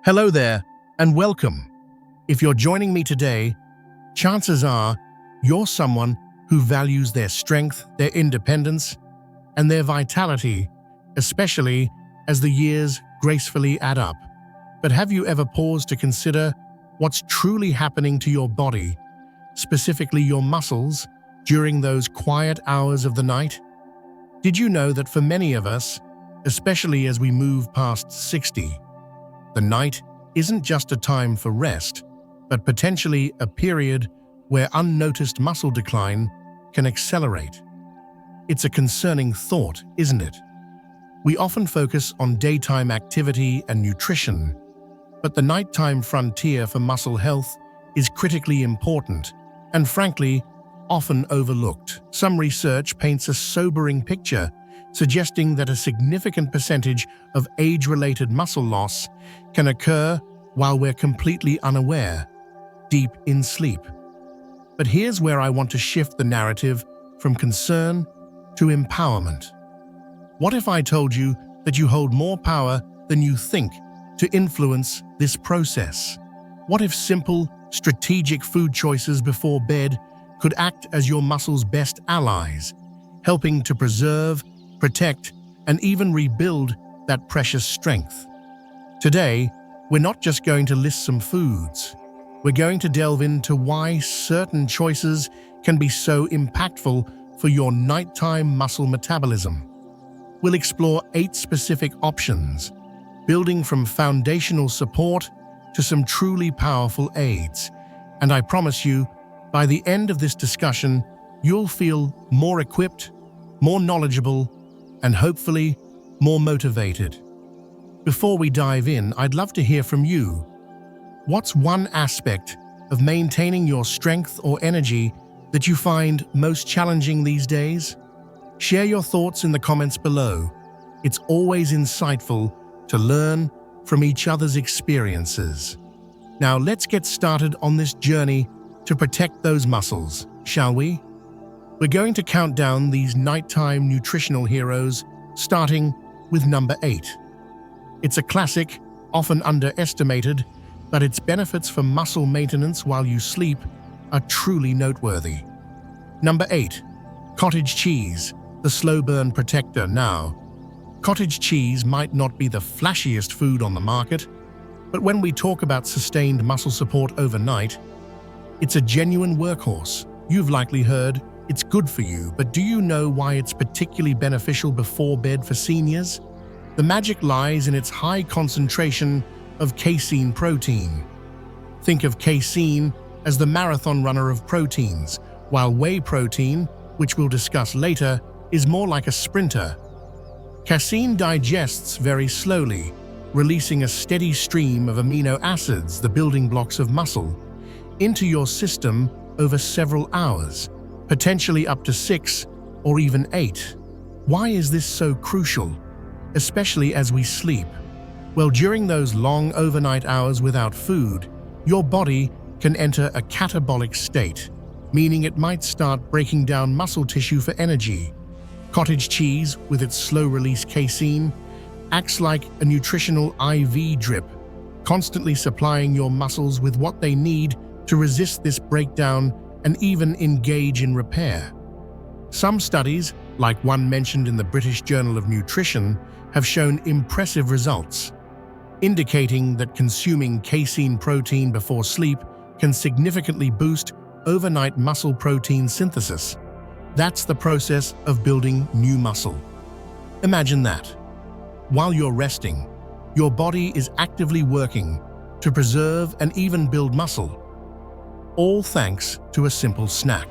Hello there, and welcome. If you're joining me today, chances are you're someone who values their strength, their independence, and their vitality, especially as the years gracefully add up. But have you ever paused to consider what's truly happening to your body, specifically your muscles, during those quiet hours of the night? Did you know that for many of us, especially as we move past 60, the night isn't just a time for rest, but potentially a period where unnoticed muscle decline can accelerate? It's a concerning thought, isn't it? We often focus on daytime activity and nutrition, but the nighttime frontier for muscle health is critically important and, frankly, often overlooked. Some research paints a sobering picture, suggesting that a significant percentage of age-related muscle loss can occur while we're completely unaware, deep in sleep. But here's where I want to shift the narrative from concern to empowerment. What if I told you that you hold more power than you think to influence this process? What if simple, strategic food choices before bed could act as your muscles' best allies, helping to preserve, protect, and even rebuild that precious strength? Today, we're not just going to list some foods. We're going to delve into why certain choices can be so impactful for your nighttime muscle metabolism. We'll explore 8 specific options, building from foundational support to some truly powerful aids. And I promise you, by the end of this discussion, you'll feel more equipped, more knowledgeable, and hopefully more motivated. Before we dive in, I'd love to hear from you. What's one aspect of maintaining your strength or energy that you find most challenging these days? Share your thoughts in the comments below. It's always insightful to learn from each other's experiences. Now let's get started on this journey to protect those muscles, shall we? We're going to count down these nighttime nutritional heroes, starting with number 8. It's a classic, often underestimated, but its benefits for muscle maintenance while you sleep are truly noteworthy. Number 8. Cottage cheese, the slow burn protector. Now, cottage cheese might not be the flashiest food on the market, but when we talk about sustained muscle support overnight, it's a genuine workhorse. You've likely heard it's good for you, but do you know why it's particularly beneficial before bed for seniors? The magic lies in its high concentration of casein protein. Think of casein as the marathon runner of proteins, while whey protein, which we'll discuss later, is more like a sprinter. Casein digests very slowly, releasing a steady stream of amino acids, the building blocks of muscle, into your system over several hours, potentially up to 6 or even 8. Why is this so crucial, especially as we sleep? Well, during those long overnight hours without food, your body can enter a catabolic state, meaning it might start breaking down muscle tissue for energy. Cottage cheese, with its slow-release casein, acts like a nutritional IV drip, constantly supplying your muscles with what they need to resist this breakdown and even engage in repair. Some studies, like one mentioned in the British Journal of Nutrition, have shown impressive results, indicating that consuming casein protein before sleep can significantly boost overnight muscle protein synthesis. That's the process of building new muscle. Imagine that. While you're resting, your body is actively working to preserve and even build muscle, all thanks to a simple snack.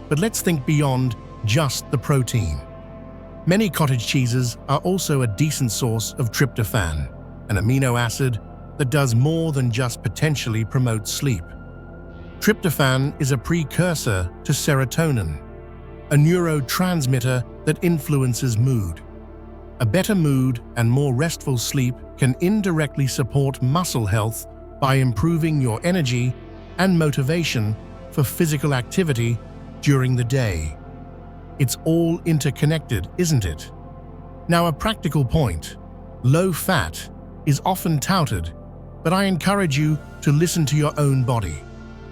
But let's think beyond just the protein. Many cottage cheeses are also a decent source of tryptophan, an amino acid that does more than just potentially promote sleep. Tryptophan is a precursor to serotonin, a neurotransmitter that influences mood. A better mood and more restful sleep can indirectly support muscle health by improving your energy and motivation for physical activity during the day. It's all interconnected, isn't it? Now, a practical point. Low fat is often touted but I encourage you to listen to your own body.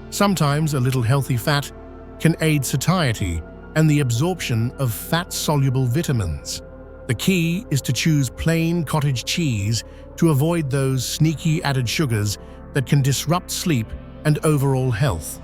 Sometimes a little healthy fat can aid satiety and the absorption of fat-soluble vitamins. The key is to choose plain cottage cheese to avoid those sneaky added sugars that can disrupt sleep and overall health.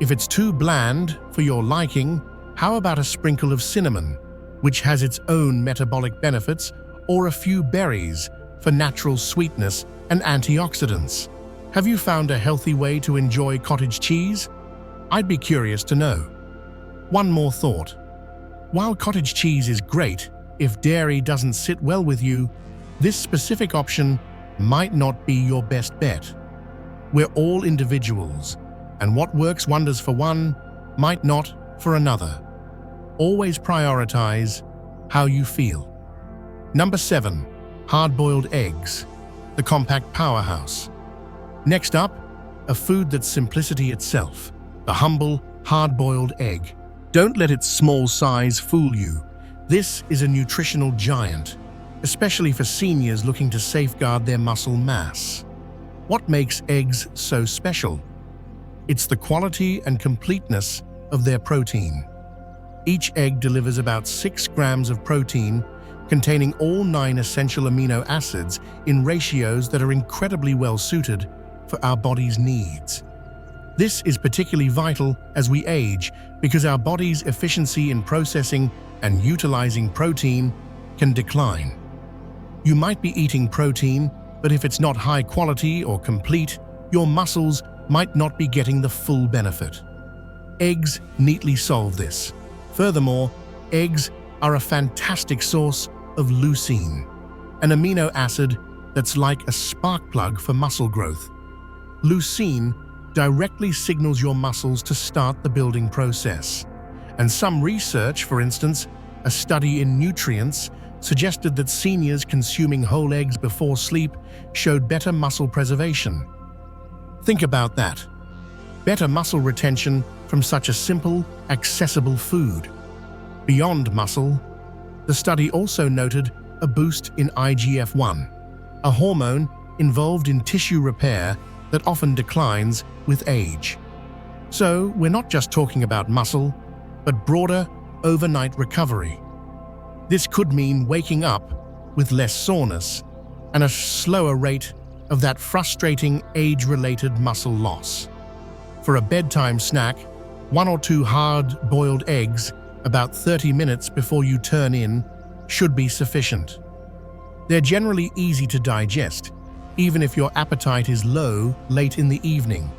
If it's too bland for your liking, how about a sprinkle of cinnamon, which has its own metabolic benefits, or a few berries for natural sweetness and antioxidants? Have you found a healthy way to enjoy cottage cheese? I'd be curious to know. One more thought. While cottage cheese is great, if dairy doesn't sit well with you, this specific option might not be your best bet. We're all individuals, and what works wonders for one might not for another. Always prioritize how you feel. Number 7. Hard-boiled eggs, the compact powerhouse. Next up, a food that's simplicity itself, the humble, hard-boiled egg. Don't let its small size fool you. This is a nutritional giant, especially for seniors looking to safeguard their muscle mass. What makes eggs so special? It's the quality and completeness of their protein. Each egg delivers about 6 grams of protein, containing all 9 essential amino acids in ratios that are incredibly well suited for our body's needs. This is particularly vital as we age because our body's efficiency in processing and utilizing protein can decline. You might be eating protein, but if it's not high quality or complete, your muscles might not be getting the full benefit. Eggs neatly solve this. Furthermore, eggs are a fantastic source of leucine, an amino acid that's like a spark plug for muscle growth. Leucine directly signals your muscles to start the building process. And some research, for instance, a study in nutrients, suggested that seniors consuming whole eggs before sleep showed better muscle preservation. Think about that. Better muscle retention from such a simple, accessible food. Beyond muscle, the study also noted a boost in IGF-1, a hormone involved in tissue repair that often declines with age. So we're not just talking about muscle, but broader overnight recovery. This could mean waking up with less soreness and a slower rate of that frustrating age-related muscle loss. For a bedtime snack, 1 or 2 hard-boiled eggs about 30 minutes before you turn in should be sufficient. They're generally easy to digest, even if your appetite is low late in the evening.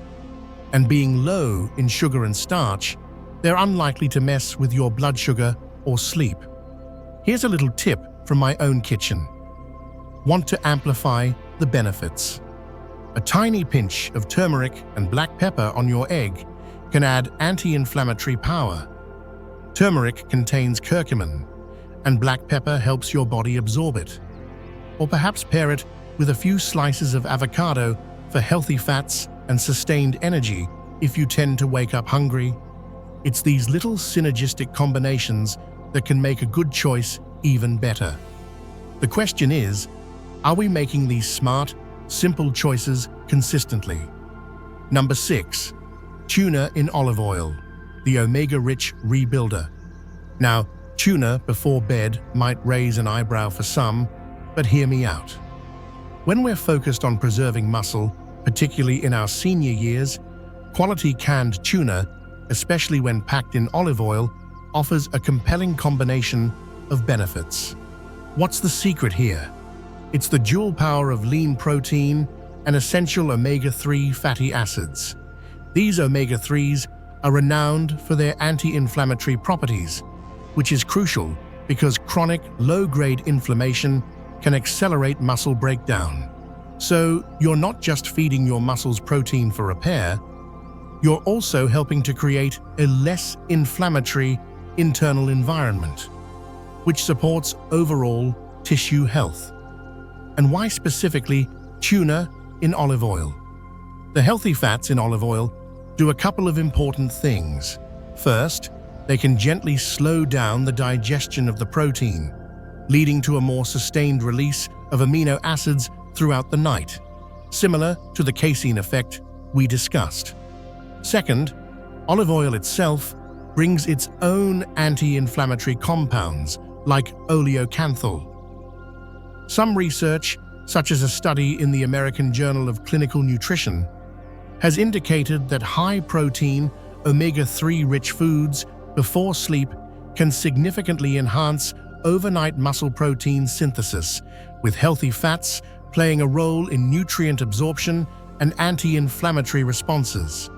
And being low in sugar and starch, they're unlikely to mess with your blood sugar or sleep. Here's a little tip from my own kitchen. Want to amplify the benefits? A tiny pinch of turmeric and black pepper on your egg can add anti-inflammatory power. Turmeric contains curcumin, and black pepper helps your body absorb it. Or perhaps pair it with a few slices of avocado for healthy fats and sustained energy if you tend to wake up hungry. It's these little synergistic combinations that can make a good choice even better. The question is, are we making these smart, simple choices consistently? Number 6. Tuna in olive oil, the omega-rich rebuilder. Now, tuna before bed might raise an eyebrow for some, but hear me out. When we're focused on preserving muscle, particularly in our senior years, quality canned tuna, especially when packed in olive oil, offers a compelling combination of benefits. What's the secret here? It's the dual power of lean protein and essential omega-3 fatty acids. These omega-3s are renowned for their anti-inflammatory properties, which is crucial because chronic, low-grade inflammation can accelerate muscle breakdown. So you're not just feeding your muscles protein for repair, you're also helping to create a less inflammatory internal environment, which supports overall tissue health. And why specifically tuna in olive oil? The healthy fats in olive oil do a couple of important things. First, they can gently slow down the digestion of the protein, leading to a more sustained release of amino acids throughout the night. similar to the casein effect we discussed. Second, olive oil itself brings its own anti-inflammatory compounds like oleocanthal. Some research, such as a study in the American Journal of Clinical Nutrition, has indicated that high-protein, omega-3 rich foods before sleep can significantly enhance overnight muscle protein synthesis, with healthy fats playing a role in nutrient absorption and anti-inflammatory responses.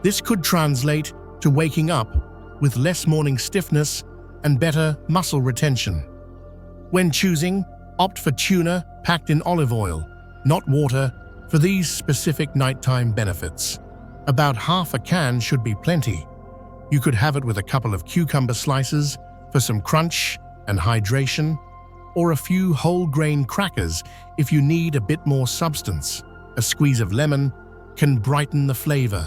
This could translate to waking up with less morning stiffness and better muscle retention. When choosing, opt for tuna packed in olive oil, not water, for these specific nighttime benefits. About half a can should be plenty. You could have it with a couple of cucumber slices for some crunch and hydration, or a few whole grain crackers if you need a bit more substance. A squeeze of lemon can brighten the flavor.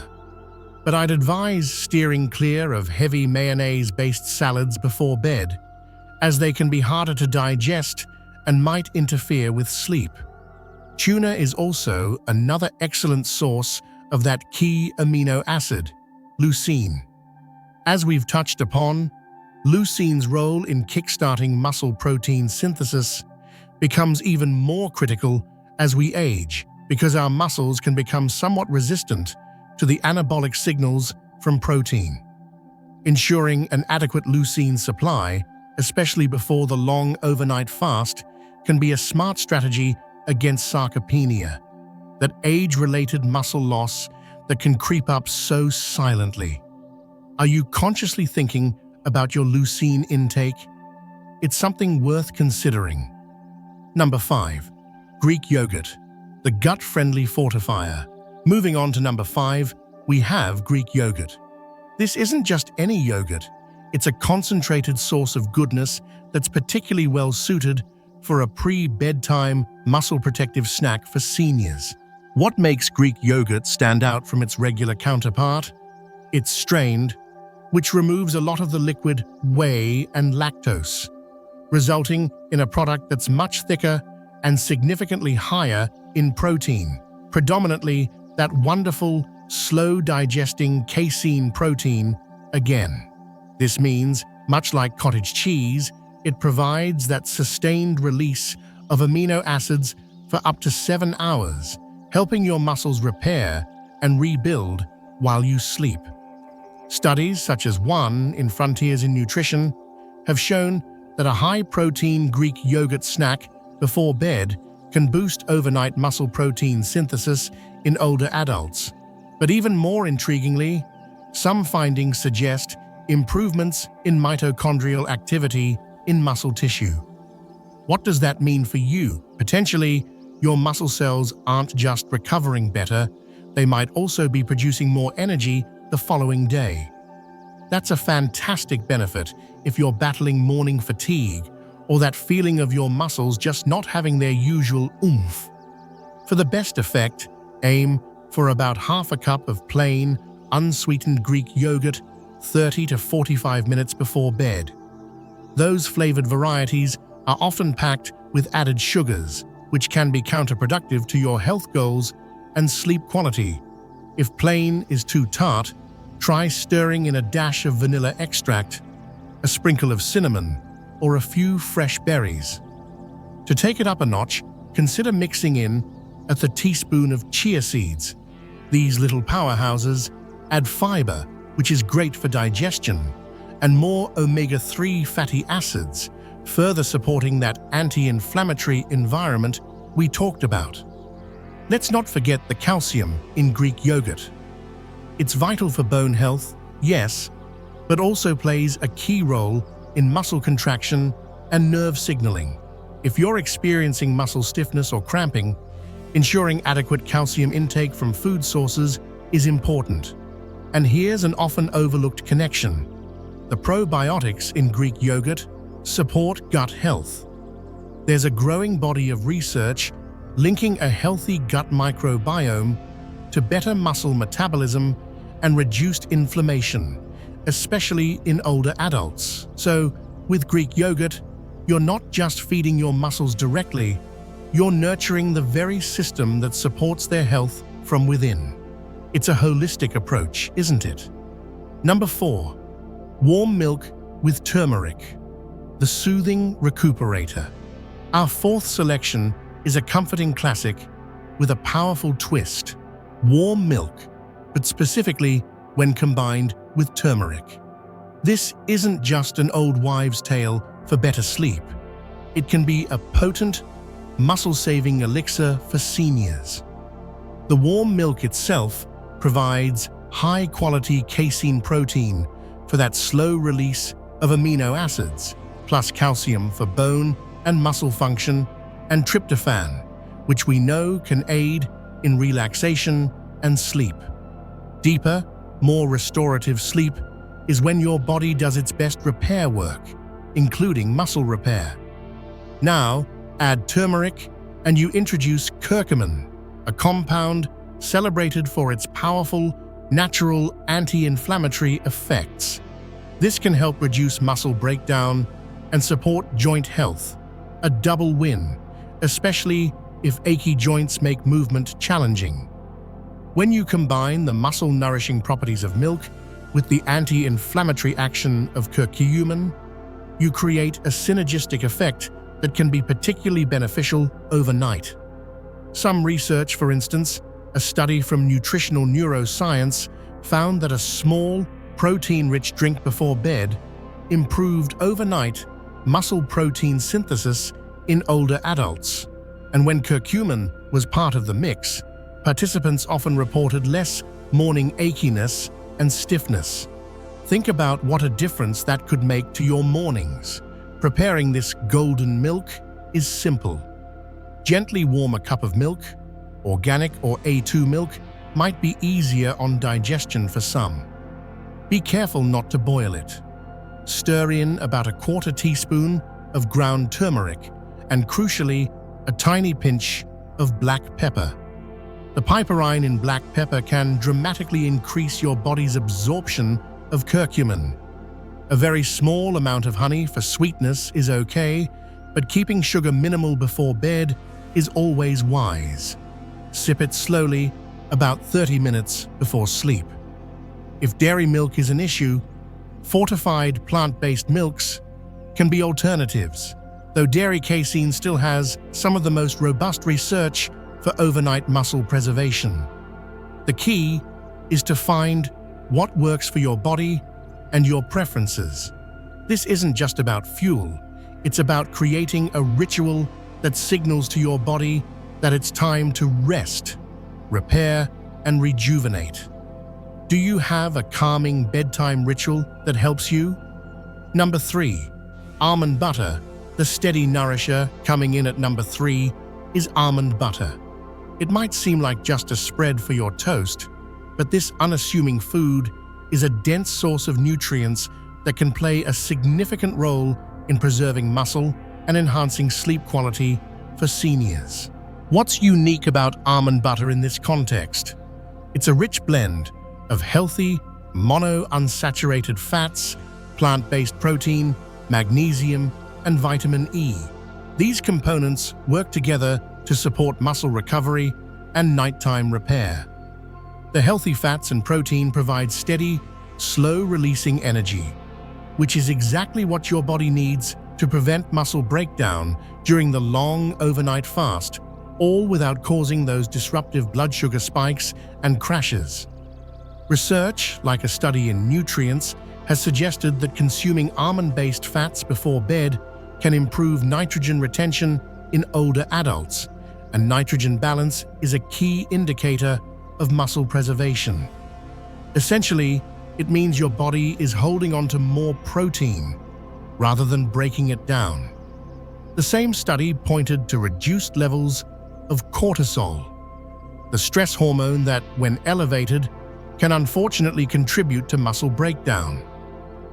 But I'd advise steering clear of heavy mayonnaise-based salads before bed, as they can be harder to digest and might interfere with sleep. Tuna is also another excellent source of that key amino acid, leucine. As we've touched upon, leucine's role in kickstarting muscle protein synthesis becomes even more critical as we age, because our muscles can become somewhat resistant to the anabolic signals from protein. Ensuring an adequate leucine supply, especially before the long overnight fast, can be a smart strategy against sarcopenia, that age-related muscle loss that can creep up so silently. Are you consciously thinking about your leucine intake? It's something worth considering. Number 5. Greek yogurt, the gut-friendly fortifier. Moving on to number 5, we have Greek yogurt. This isn't just any yogurt. It's a concentrated source of goodness that's particularly well-suited for a pre-bedtime muscle-protective snack for seniors. What makes Greek yogurt stand out from its regular counterpart? It's strained, which removes a lot of the liquid whey and lactose, resulting in a product that's much thicker and significantly higher in protein, predominantly that wonderful, slow-digesting casein protein again. This means, much like cottage cheese, it provides that sustained release of amino acids for up to 7 hours, helping your muscles repair and rebuild while you sleep. Studies, such as one in Frontiers in Nutrition, have shown that a high-protein Greek yogurt snack before bed can boost overnight muscle protein synthesis in older adults. But even more intriguingly, some findings suggest improvements in mitochondrial activity in muscle tissue. What does that mean for you? Potentially, your muscle cells aren't just recovering better, they might also be producing more energy the following day. That's a fantastic benefit if you're battling morning fatigue or that feeling of your muscles just not having their usual oomph. For the best effect, aim for about half a cup of plain, unsweetened Greek yogurt 30 to 45 minutes before bed. Those flavored varieties are often packed with added sugars, which can be counterproductive to your health goals and sleep quality. If plain is too tart, try stirring in a dash of vanilla extract, a sprinkle of cinnamon, or a few fresh berries. To take it up a notch, consider mixing in a teaspoon of chia seeds. These little powerhouses add fiber, which is great for digestion, and more omega-3 fatty acids, further supporting that anti-inflammatory environment we talked about. Let's not forget the calcium in Greek yogurt. It's vital for bone health, yes, but also plays a key role in muscle contraction and nerve signaling. If you're experiencing muscle stiffness or cramping, ensuring adequate calcium intake from food sources is important. And here's an often overlooked connection. The probiotics in Greek yogurt support gut health. There's a growing body of research linking a healthy gut microbiome to better muscle metabolism and reduced inflammation, especially in older adults. So, with Greek yogurt, you're not just feeding your muscles directly, you're nurturing the very system that supports their health from within. It's a holistic approach, isn't it? Number 4. Warm milk with turmeric, the soothing recuperator. Our 4th selection is a comforting classic with a powerful twist: warm milk, but specifically when combined with turmeric. This isn't just an old wives' tale for better sleep. It can be a potent, muscle-saving elixir for seniors. The warm milk itself provides high-quality casein protein for that slow release of amino acids, plus calcium for bone and muscle function, and tryptophan, which we know can aid in relaxation and sleep. Deeper, more restorative sleep is when your body does its best repair work, including muscle repair. Now, add turmeric and you introduce curcumin, a compound celebrated for its powerful, natural anti-inflammatory effects. This can help reduce muscle breakdown and support joint health, a double win, especially if achy joints make movement challenging. When you combine the muscle-nourishing properties of milk with the anti-inflammatory action of curcumin, you create a synergistic effect that can be particularly beneficial overnight. Some research, for instance, a study from nutritional neuroscience, found that a small, protein-rich drink before bed improved overnight muscle protein synthesis in older adults. And when curcumin was part of the mix, participants often reported less morning achiness and stiffness. Think about what a difference that could make to your mornings. Preparing this golden milk is simple. Gently warm a cup of milk. Organic or A2 milk might be easier on digestion for some. Be careful not to boil it. Stir in about a 1/4 teaspoon of ground turmeric and, crucially, a tiny pinch of black pepper. The piperine in black pepper can dramatically increase your body's absorption of curcumin. A very small amount of honey for sweetness is okay, but keeping sugar minimal before bed is always wise. Sip it slowly, about 30 minutes before sleep. If dairy milk is an issue, fortified plant-based milks can be alternatives, though dairy casein still has some of the most robust research for overnight muscle preservation. The key is to find what works for your body and your preferences. This isn't just about fuel, it's about creating a ritual that signals to your body that it's time to rest, repair, and rejuvenate. Do you have a calming bedtime ritual that helps you? Number 3. Almond butter. The steady nourisher coming in at number 3 is almond butter. It might seem like just a spread for your toast, but this unassuming food is a dense source of nutrients that can play a significant role in preserving muscle and enhancing sleep quality for seniors. What's unique about almond butter in this context? It's a rich blend of healthy, monounsaturated fats, plant-based protein, magnesium, and vitamin E. These components work together to support muscle recovery and nighttime repair. The healthy fats and protein provide steady, slow-releasing energy, which is exactly what your body needs to prevent muscle breakdown during the long overnight fast, all without causing those disruptive blood sugar spikes and crashes. Research, like a study in nutrients, has suggested that consuming almond-based fats before bed can improve nitrogen retention in older adults, and nitrogen balance is a key indicator of muscle preservation. Essentially, it means your body is holding on to more protein rather than breaking it down. The same study pointed to reduced levels of cortisol, the stress hormone that, when elevated, can unfortunately contribute to muscle breakdown.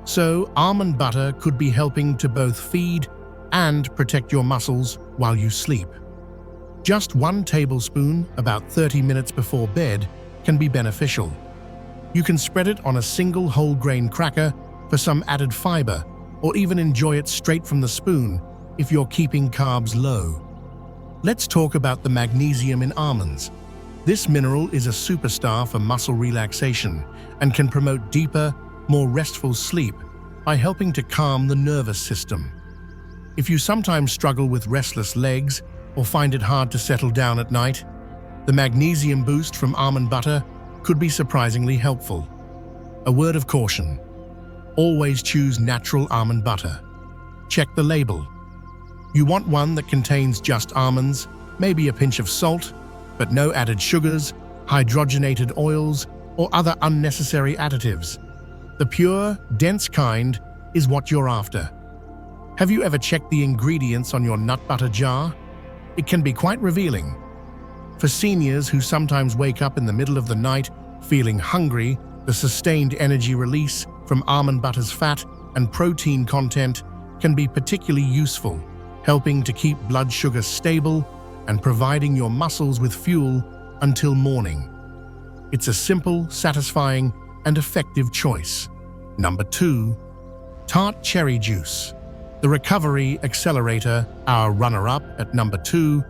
So, almond butter could be helping to both feed and protect your muscles while you sleep. Just 1 tablespoon about 30 minutes before bed can be beneficial. You can spread it on a single whole grain cracker for some added fiber, or even enjoy it straight from the spoon if you're keeping carbs low. Let's talk about the magnesium in almonds. This mineral is a superstar for muscle relaxation and can promote deeper, more restful sleep by helping to calm the nervous system. If you sometimes struggle with restless legs or find it hard to settle down at night, the magnesium boost from almond butter could be surprisingly helpful. A word of caution: always choose natural almond butter. Check the label. You want one that contains just almonds, maybe a pinch of salt, but no added sugars, hydrogenated oils, or other unnecessary additives. The pure, dense kind is what you're after. Have you ever checked the ingredients on your nut butter jar? It can be quite revealing. For seniors who sometimes wake up in the middle of the night feeling hungry, the sustained energy release from almond butter's fat and protein content can be particularly useful, helping to keep blood sugar stable and providing your muscles with fuel until morning. It's a simple, satisfying, and effective choice. Number 2. Tart cherry juice. The recovery accelerator, our runner-up at number 2,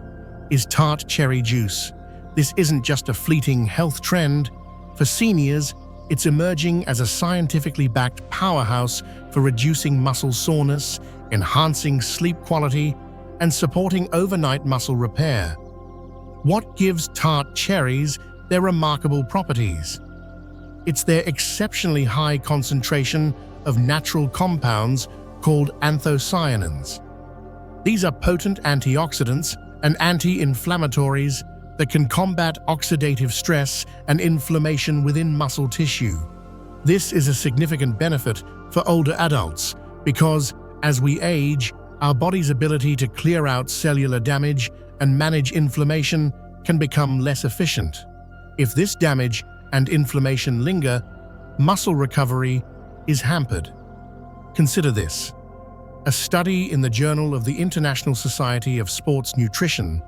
is tart cherry juice. This isn't just a fleeting health trend. For seniors, it's emerging as a scientifically backed powerhouse for reducing muscle soreness, enhancing sleep quality, and supporting overnight muscle repair. What gives tart cherries their remarkable properties? It's their exceptionally high concentration of natural compounds called anthocyanins. These are potent antioxidants and anti-inflammatories that can combat oxidative stress and inflammation within muscle tissue. This is a significant benefit for older adults because, as we age, our body's ability to clear out cellular damage and manage inflammation can become less efficient. If this damage and inflammation linger, muscle recovery is hampered. Consider this. A study in the Journal of the International Society of Sports Nutrition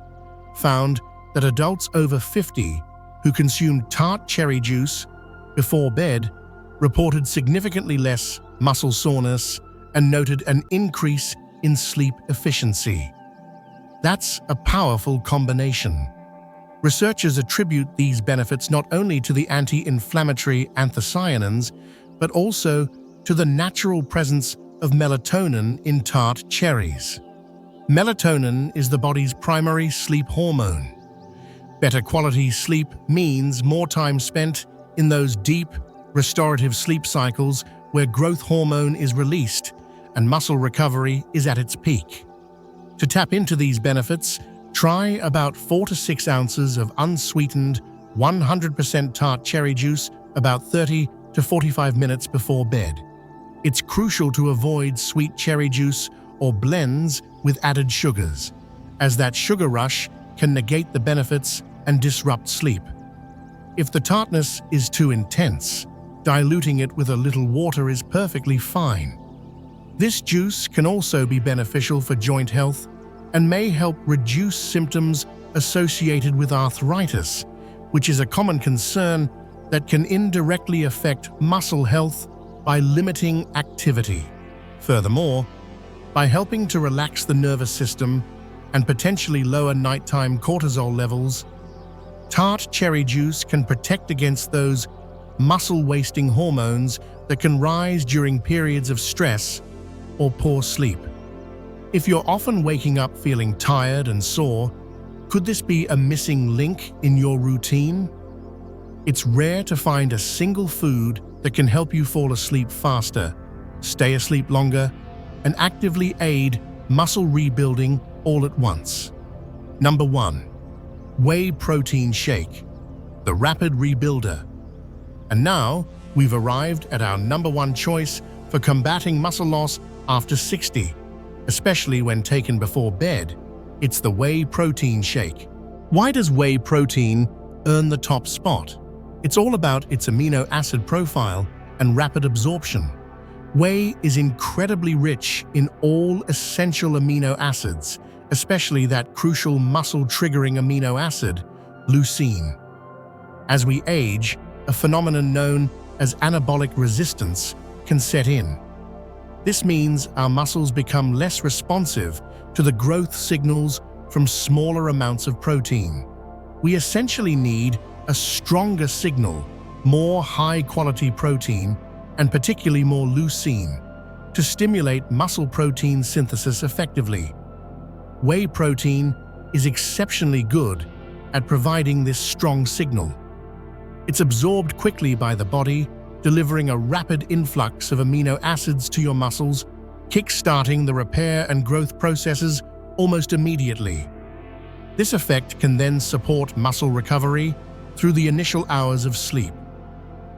found that adults over 50 who consumed tart cherry juice before bed reported significantly less muscle soreness and noted an increase in sleep efficiency. That's a powerful combination. Researchers attribute these benefits not only to the anti-inflammatory anthocyanins, but also to the natural presence of melatonin in tart cherries. Melatonin is the body's primary sleep hormone. Better quality sleep means more time spent in those deep, restorative sleep cycles where growth hormone is released and muscle recovery is at its peak. To tap into these benefits, try about 4 to 6 ounces of unsweetened, 100% tart cherry juice about 30 to 45 minutes before bed. It's crucial to avoid sweet cherry juice or blends with added sugars, as that sugar rush can negate the benefits and disrupt sleep. If the tartness is too intense, diluting it with a little water is perfectly fine. This juice can also be beneficial for joint health and may help reduce symptoms associated with arthritis, which is a common concern that can indirectly affect muscle health by limiting activity. Furthermore, by helping to relax the nervous system and potentially lower nighttime cortisol levels, tart cherry juice can protect against those muscle-wasting hormones that can rise during periods of stress or poor sleep. If you're often waking up feeling tired and sore, could this be a missing link in your routine? It's rare to find a single food that can help you fall asleep faster, stay asleep longer, and actively aid muscle rebuilding all at once. Number 1. Whey protein shake, the rapid rebuilder. And now, we've arrived at our number 1 choice for combating muscle loss after 60, especially when taken before bed. It's the whey protein shake. Why does whey protein earn the top spot? It's all about its amino acid profile and rapid absorption. Whey is incredibly rich in all essential amino acids, especially that crucial muscle-triggering amino acid, leucine. As we age, a phenomenon known as anabolic resistance can set in. This means our muscles become less responsive to the growth signals from smaller amounts of protein. We essentially need a stronger signal, more high-quality protein, and particularly more leucine, to stimulate muscle protein synthesis effectively. Whey protein is exceptionally good at providing this strong signal. It's absorbed quickly by the body, delivering a rapid influx of amino acids to your muscles, kick-starting the repair and growth processes almost immediately. This effect can then support muscle recovery through the initial hours of sleep.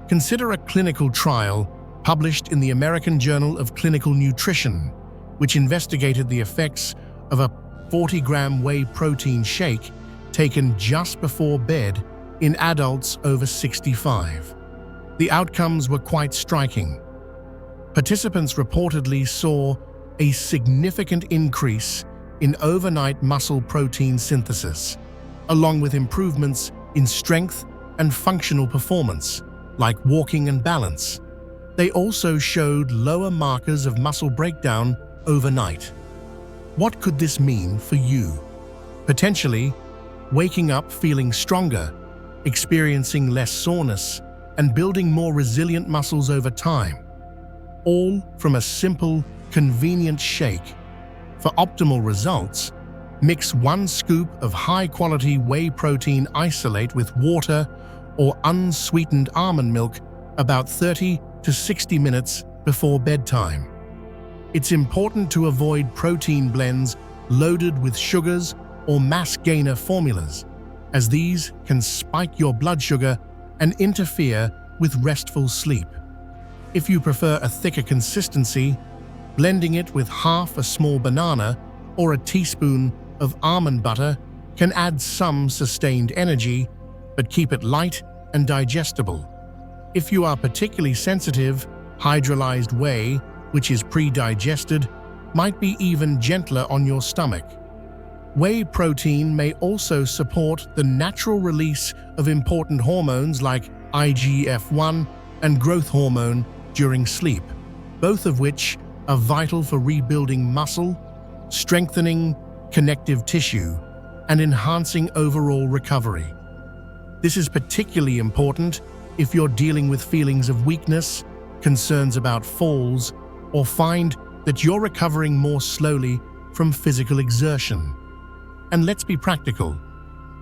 Consider a clinical trial published in the American Journal of Clinical Nutrition, which investigated the effects of a 40-gram whey protein shake taken just before bed in adults over 65. The outcomes were quite striking. Participants reportedly saw a significant increase in overnight muscle protein synthesis, along with improvements in strength and functional performance, like walking and balance. They also showed lower markers of muscle breakdown overnight. What could this mean for you? Potentially, waking up feeling stronger, experiencing less soreness, and building more resilient muscles over time, all from a simple, convenient shake. For optimal results, mix 1 scoop of high-quality whey protein isolate with water or unsweetened almond milk about 30 to 60 minutes before bedtime. It's important to avoid protein blends loaded with sugars or mass gainer formulas, as these can spike your blood sugar and interfere with restful sleep. If you prefer a thicker consistency, blending it with half a small banana or a teaspoon of almond butter can add some sustained energy, but keep it light and digestible. If you are particularly sensitive, hydrolyzed whey, which is pre-digested, might be even gentler on your stomach. Whey protein may also support the natural release of important hormones like IGF-1 and growth hormone during sleep, both of which are vital for rebuilding muscle, strengthening connective tissue, and enhancing overall recovery. This is particularly important if you're dealing with feelings of weakness, concerns about falls, or find that you're recovering more slowly from physical exertion. And let's be practical.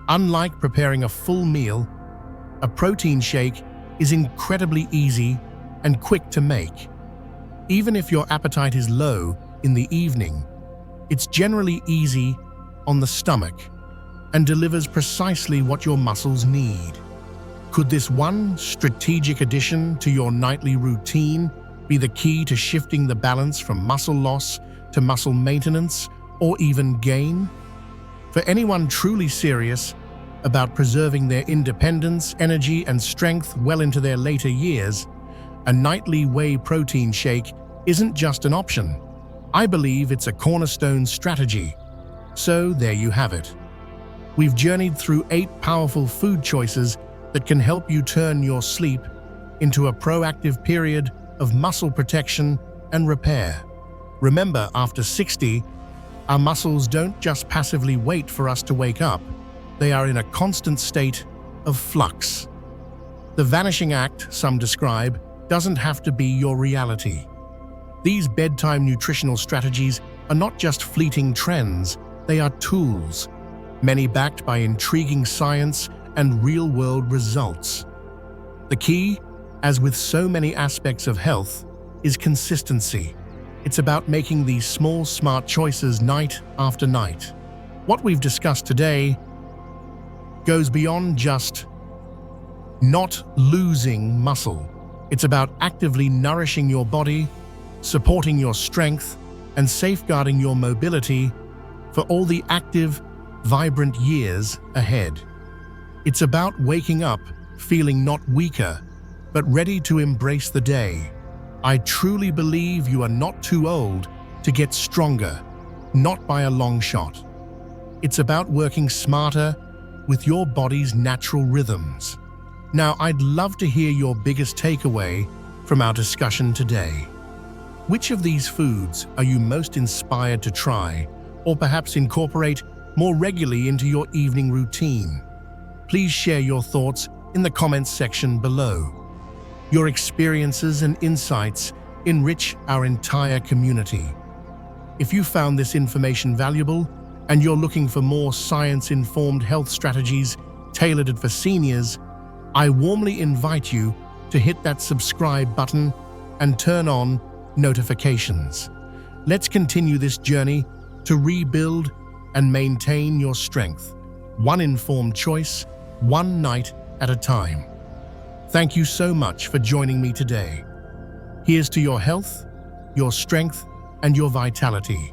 Unlike preparing a full meal, a protein shake is incredibly easy and quick to make. Even if your appetite is low in the evening, it's generally easy on the stomach and delivers precisely what your muscles need. Could this one strategic addition to your nightly routine be the key to shifting the balance from muscle loss to muscle maintenance or even gain? For anyone truly serious about preserving their independence, energy, and strength well into their later years, a nightly whey protein shake isn't just an option. I believe it's a cornerstone strategy. So there you have it. We've journeyed through 8 powerful food choices that can help you turn your sleep into a proactive period of muscle protection and repair. Remember, after 60, our muscles don't just passively wait for us to wake up. They are in a constant state of flux. The vanishing act, some describe, doesn't have to be your reality. These bedtime nutritional strategies are not just fleeting trends, they are tools, many backed by intriguing science and real-world results. The key, as with so many aspects of health, is consistency. It's about making these small, smart choices night after night. What we've discussed today goes beyond just not losing muscle. It's about actively nourishing your body, supporting your strength, and safeguarding your mobility for all the active, vibrant years ahead. It's about waking up feeling not weaker, but ready to embrace the day. I truly believe you are not too old to get stronger, not by a long shot. It's about working smarter with your body's natural rhythms. Now, I'd love to hear your biggest takeaway from our discussion today. Which of these foods are you most inspired to try, or perhaps incorporate more regularly into your evening routine? Please share your thoughts in the comments section below. Your experiences and insights enrich our entire community. If you found this information valuable and you're looking for more science-informed health strategies tailored for seniors, I warmly invite you to hit that subscribe button and turn on notifications. Let's continue this journey to rebuild and maintain your strength, one informed choice, one night at a time. Thank you so much for joining me today. Here's to your health, your strength, and your vitality.